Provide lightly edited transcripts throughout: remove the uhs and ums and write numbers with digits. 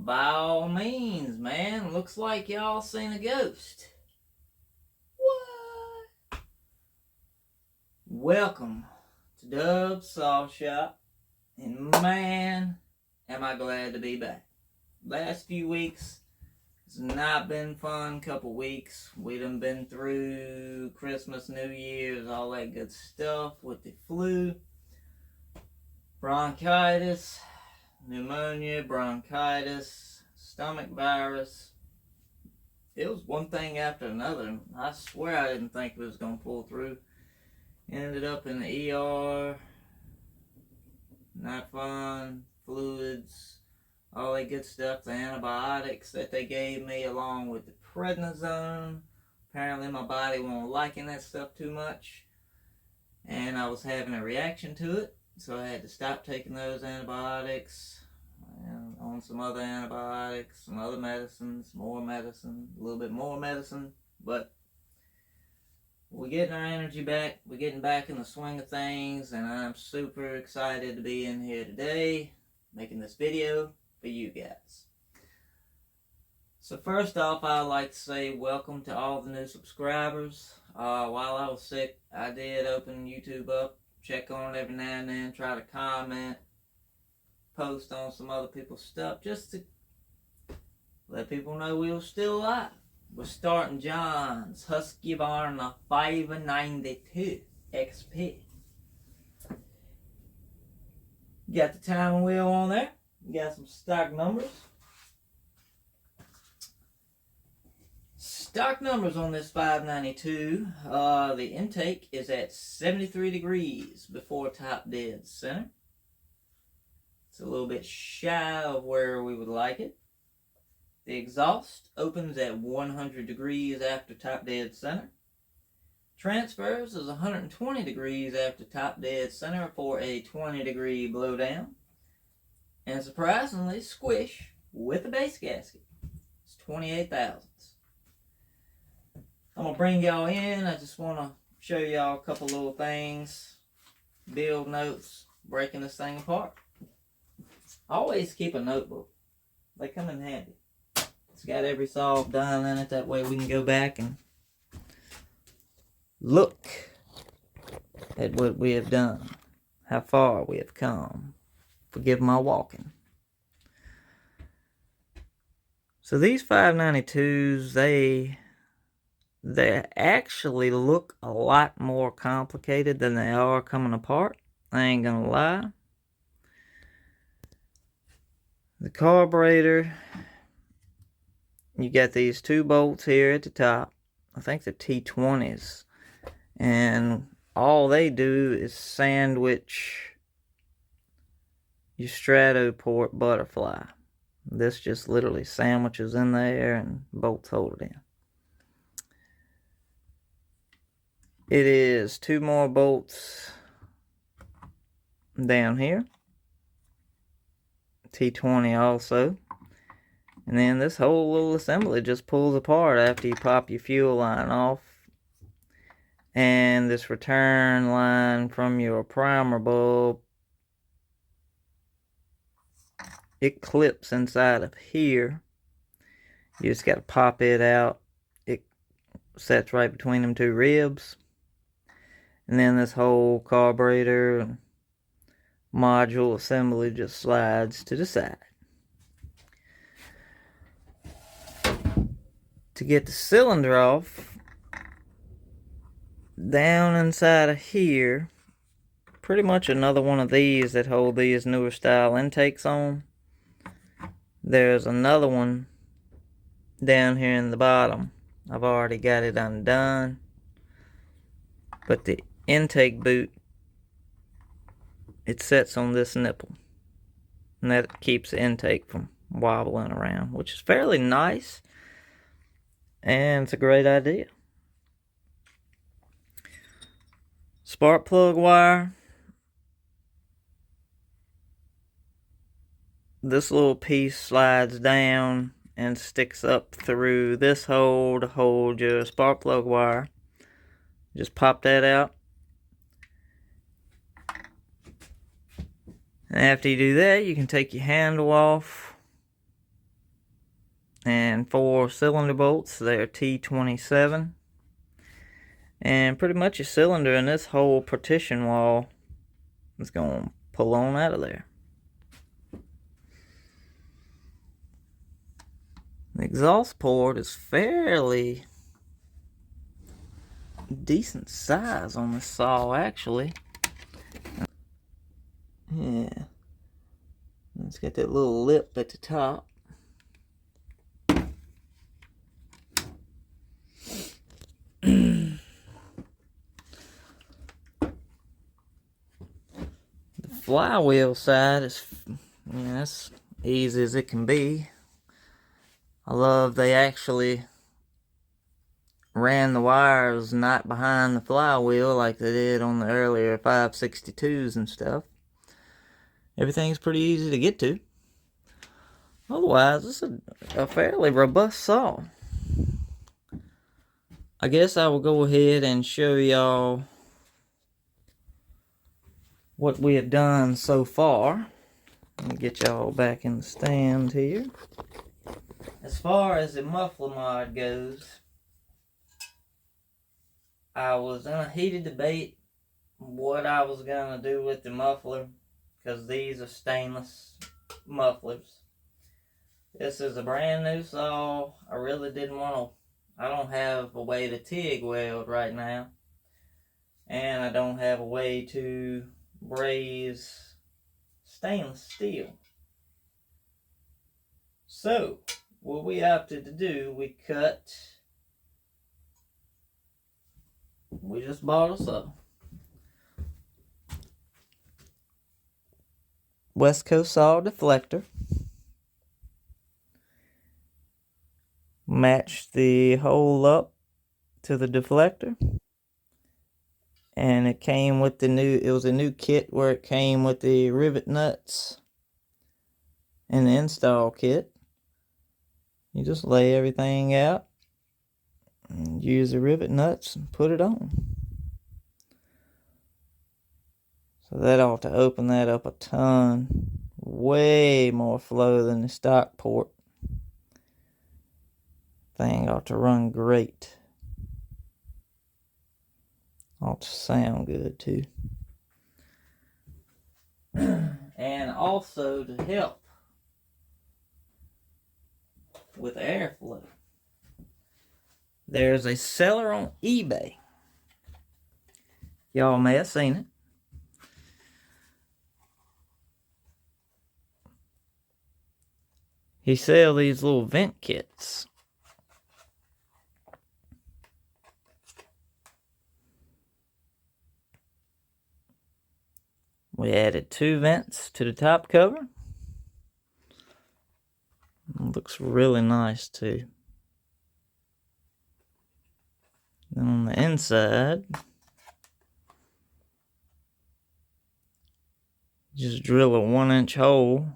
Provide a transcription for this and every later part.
by all means, man. Looks like y'all seen a ghost. What? Welcome to Dub's Saw Shop, and man, am I glad to be back. Last few weeks, it's not been fun couple weeks. We done been through Christmas, New Year's, all that good stuff with the flu, bronchitis, pneumonia, bronchitis, stomach virus. It was one thing after another. I swear I didn't think it was going to pull through. Ended up in the ER. Not fun. Fluids. All that good stuff. The antibiotics that they gave me along with the prednisone. Apparently my body wasn't liking that stuff too much. And I was having a reaction to it. So I had to stop taking those antibiotics. And on some other antibiotics, some other medicines, more medicine, a little bit more medicine. But we're getting our energy back. We're getting back in the swing of things. And I'm super excited to be in here today making this video for you guys. So first off, I'd like to say welcome to all the new subscribers. While I was sick, I did open YouTube up, check on it every now and then, try to comment, post on some other people's stuff, just to let people know we were still alive. We're starting John's Husqvarna 592 XP. Got the timing wheel on there. Got some stock numbers. Stock numbers on this 592. The intake is at 73 degrees before top dead center. It's a little bit shy of where we would like it. The exhaust opens at 100 degrees after top dead center. Transfers is 120 degrees after top dead center for a 20 degree blowdown. And surprisingly, squish with a base gasket. It's 28 thousandths. I'm going to bring y'all in. I just want to show y'all a couple little things. Build notes, breaking this thing apart. Always keep a notebook. They come in handy. It's got every saw done in it. That way we can go back and look at what we have done. How far we have come. Forgive my walking. So these 592s, they actually look a lot more complicated than they are coming apart. I ain't gonna lie. The carburetor, you got these two bolts here at the top. I think they're T20s. And all they do is sandwich your Stratoport butterfly. This just literally sandwiches in there and bolts hold it in. It is two more bolts down here. T20 also. And then this whole little assembly just pulls apart after you pop your fuel line off. And this return line from your primer bulb, it clips inside of here. You just got to pop it out. It sets right between them two ribs. And then this whole carburetor and module assembly just slides to the side. To get the cylinder off, down inside of here, pretty much another one of these that hold these newer style intakes on. There's another one down here in the bottom. I've already got it undone. But the intake boot, it sets on this nipple. And that keeps the intake from wobbling around, which is fairly nice. And it's a great idea. Spark plug wire. This little piece slides down and sticks up through this hole to hold your spark plug wire. Just pop that out. And after you do that, you can take your handle off and 4 cylinder bolts. They're T27. And pretty much a cylinder in this whole partition wall is going to pull on out of there. The exhaust port is fairly decent size on this saw, actually. Yeah. It's got that little lip at the top. The flywheel side is, that's easy as it can be. I love they actually ran the wires not behind the flywheel like they did on the earlier 562s and stuff. Everything's pretty easy to get to. Otherwise, it's a fairly robust saw. I guess I will go ahead and show y'all what we have done so far. Let me get y'all back in the stand here. As far as the muffler mod goes, I was in a heated debate what I was going to do with the muffler, because these are stainless mufflers. This is a brand new saw. I really didn't want to, I don't have a way to TIG weld right now, and I don't have a way to braze stainless steel. So what we opted to do, we just bought a saw. West Coast saw deflector. Matched the hole up to the deflector. And it came with it was a new kit where it came with the rivet nuts and the install kit. You just lay everything out and use the rivet nuts and put it on. So that ought to open that up a ton. Way more flow than the stock port. Thing ought to run great. Ought to sound good too. And also to help with airflow, there's a seller on eBay. Y'all may have seen it. He sells these little vent kits. We added 2 vents to the top cover. It looks really nice too. Then on the inside, just drill a 1-inch hole.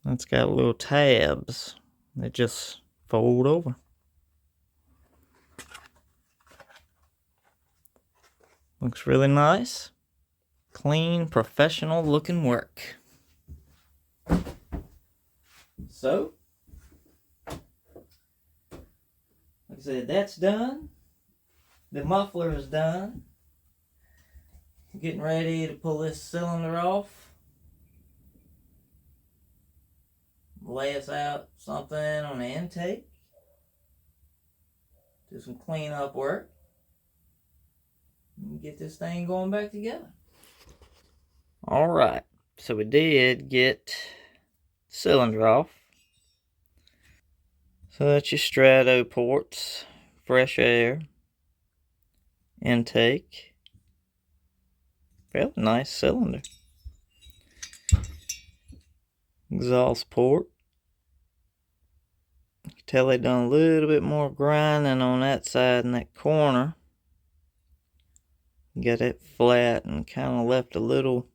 It's got little tabs that just fold over. Looks really nice. Clean, professional looking work. So, like I said, that's done. The muffler is done. Getting ready to pull this cylinder off. Lay us out something on the intake. Do some cleanup work. And get this thing going back together. Alright, so we did get the cylinder off. So that's your strato ports, fresh air, intake. Fairly nice cylinder. Exhaust port. You can tell they done a little bit more grinding on that side in that corner. Got it flat and kind of left a little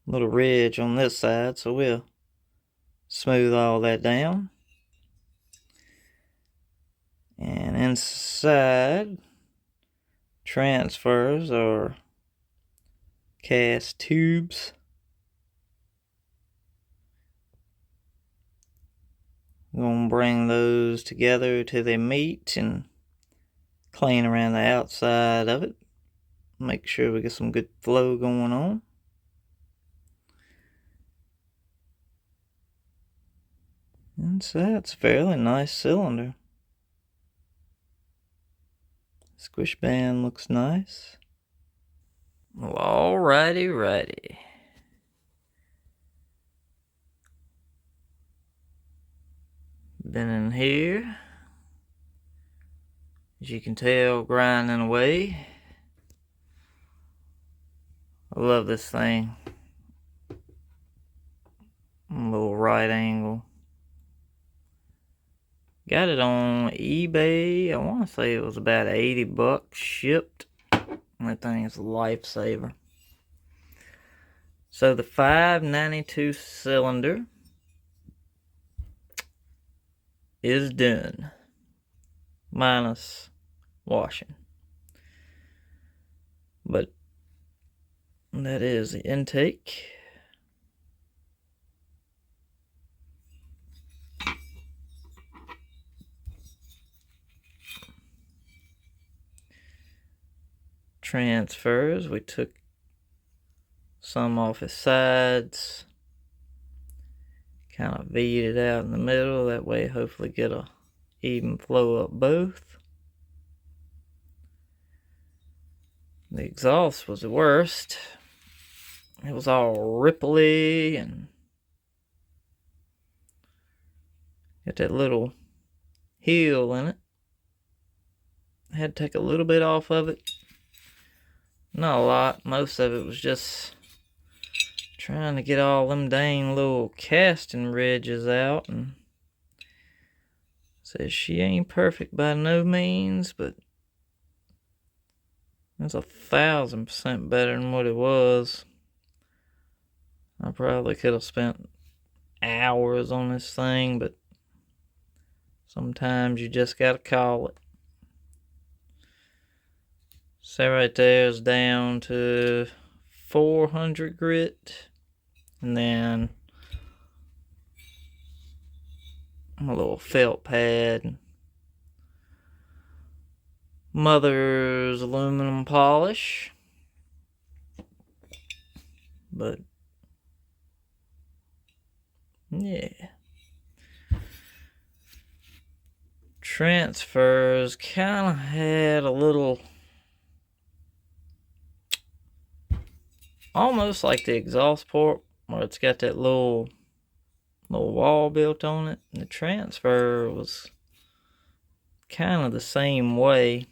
ridge on this side, so we'll smooth all that down. And inside, transfers or cast tubes. I'm gonna bring those together till they meet and clean around the outside of it. Make sure we get some good flow going on. And so that's a fairly nice cylinder. Squish band looks nice. Well, righty. Been in here, as you can tell, grinding away. I love this thing. A little right angle. Got it on eBay. I want to say it was about 80 bucks shipped. That thing is a lifesaver. So the 592 cylinder is done, minus washing. But that is the intake. Transfers, we took some off his sides, kind of V'd it out in the middle, that way hopefully get a even flow up both. The exhaust was the worst. It was all ripply and got that little heel in it. I had to take a little bit off of it. Not a lot. Most of it was just trying to get all them dang little casting ridges out. And says she ain't perfect by no means, but it's 1,000% better than what it was. I probably could have spent hours on this thing, but sometimes you just gotta call it. So right there is down to 400 grit, and then a little felt pad, mother's aluminum polish, but yeah. Transfers kind of had a little, almost like the exhaust port, where it's got that little wall built on it. And the transfer was kind of the same way.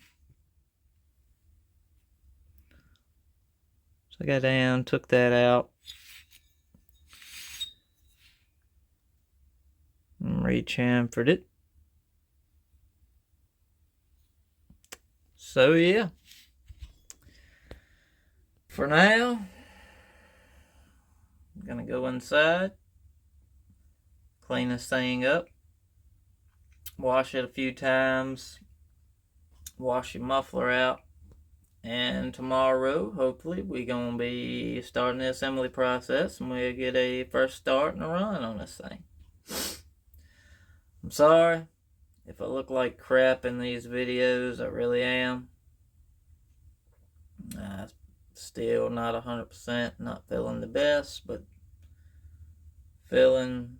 So I got down, took that out, and re-chamfered it. So yeah, for now, I'm gonna go inside, clean this thing up, wash it a few times, wash your muffler out, and tomorrow, hopefully, we're gonna be starting the assembly process, and we'll get a first start and a run on this thing. I'm sorry if I look like crap in these videos. I really am. Still not 100%, not feeling the best, but feeling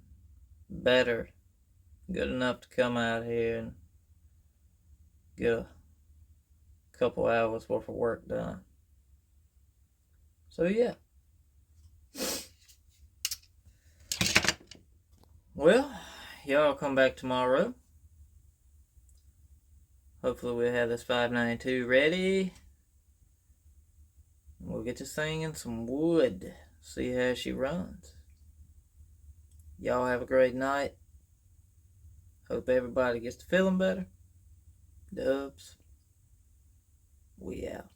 better. Good enough to come out here and get a couple hours worth of work done. So yeah. Well, y'all come back tomorrow. Hopefully we'll have this 592 ready. We'll get this thing in some wood. See how she runs. Y'all have a great night. Hope everybody gets to feeling better. Dubs. We out.